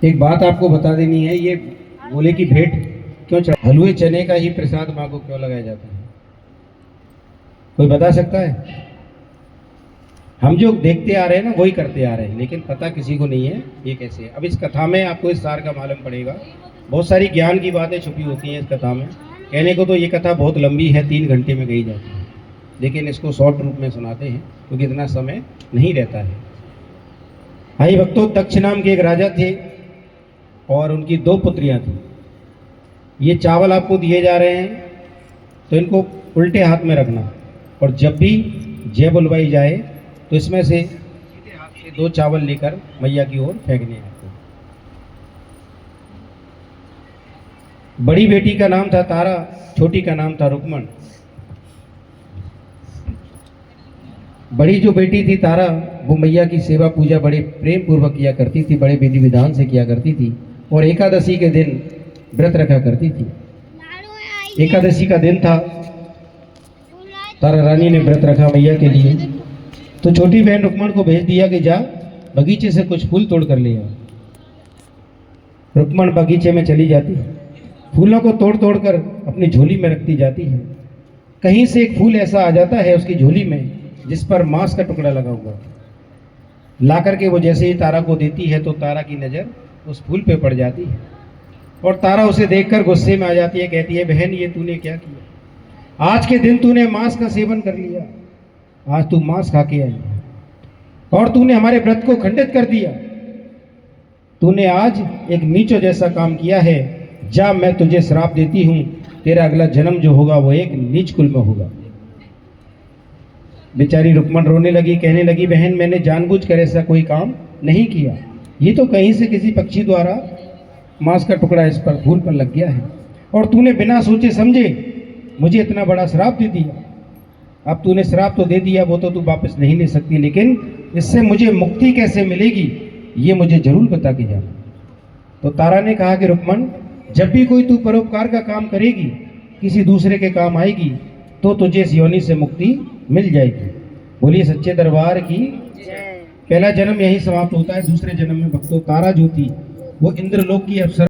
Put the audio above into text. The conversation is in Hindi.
एक बात आपको बता देनी है, ये बोले की भेंट क्यों हलवे चने का ही प्रसाद माँ को क्यों लगाया जाता है? कोई बता सकता है? हम जो देखते आ रहे हैं ना वही करते आ रहे हैं, लेकिन पता किसी को नहीं है ये कैसे है। अब इस कथा में आपको इस सार का मालूम पड़ेगा। बहुत सारी ज्ञान की बातें छुपी होती हैं इस कथा में। कहने को तो ये कथा बहुत लंबी है, 3 घंटे में कही जाती है, लेकिन इसको शॉर्ट रूप में सुनाते हैं क्योंकि इतना समय नहीं रहता है। भाई भक्तों, दक्ष नाम के एक राजा थे और उनकी 2 पुत्रियां थी। ये चावल आपको दिए जा रहे हैं तो इनको उल्टे हाथ में रखना, और जब भी जय बुलवाई जाए तो इसमें से सीधे हाथ से 2 चावल लेकर मैया की ओर फेंकने हैं आपको। बड़ी बेटी का नाम था तारा, छोटी का नाम था रुक्मण। बड़ी जो बेटी थी तारा, वो मैया की सेवा पूजा बड़े प्रेम पूर्वक किया करती थी, बड़े विधि विधान से किया करती थी, और एकादशी के दिन व्रत रखा करती थी। एकादशी का दिन था, तारा रानी ने व्रत रखा मैया के लिए, तो छोटी बहन रुक्मण को भेज दिया कि जा बगीचे से कुछ फूल तोड़ कर ले आ। रुक्मण बगीचे में चली जाती है, फूलों को तोड़ तोड़ कर अपनी झोली में रखती जाती है। कहीं से एक फूल ऐसा आ जाता है उसकी झोली में जिस पर मांस का टुकड़ा लगा हुआ। ला करके वो जैसे ही तारा को देती है तो तारा की नज़र उस फूल पे पड़ जाती है, और तारा उसे देखकर गुस्से में आ जाती है। कहती है, बहन ये तूने क्या किया? आज के दिन तूने मांस का सेवन कर लिया, आज तू मांस खा के आई और तूने हमारे व्रत को खंडित कर दिया। तूने आज एक नीचों जैसा काम किया है। जा, मैं तुझे श्राप देती हूं, तेरा अगला जन्म जो होगा वो एक नीच कुल में होगा। बेचारी रुक्मण रोने लगी, कहने लगी, बहन मैंने जानबूझकर ऐसा कोई काम नहीं किया, ये तो कहीं से किसी पक्षी द्वारा मांस का टुकड़ा इस पर फूल पर लग गया है, और तूने बिना सोचे समझे मुझे इतना बड़ा श्राप दे दिया। अब तूने श्राप तो दे दिया, वो तो तू वापस नहीं ले सकती, लेकिन इससे मुझे मुक्ति कैसे मिलेगी ये मुझे जरूर बता के जाना। तो तारा ने कहा कि रुक्मण, जब भी कोई तू परोपकार का काम करेगी, किसी दूसरे के काम आएगी, तो तुझे इस योनि से मुक्ति मिल जाएगी। बोलिए सच्चे दरबार की। पहला जन्म यही समाप्त होता है। दूसरे जन्म में भक्तों तारा जो थी वो इंद्रलोक की अप्सरा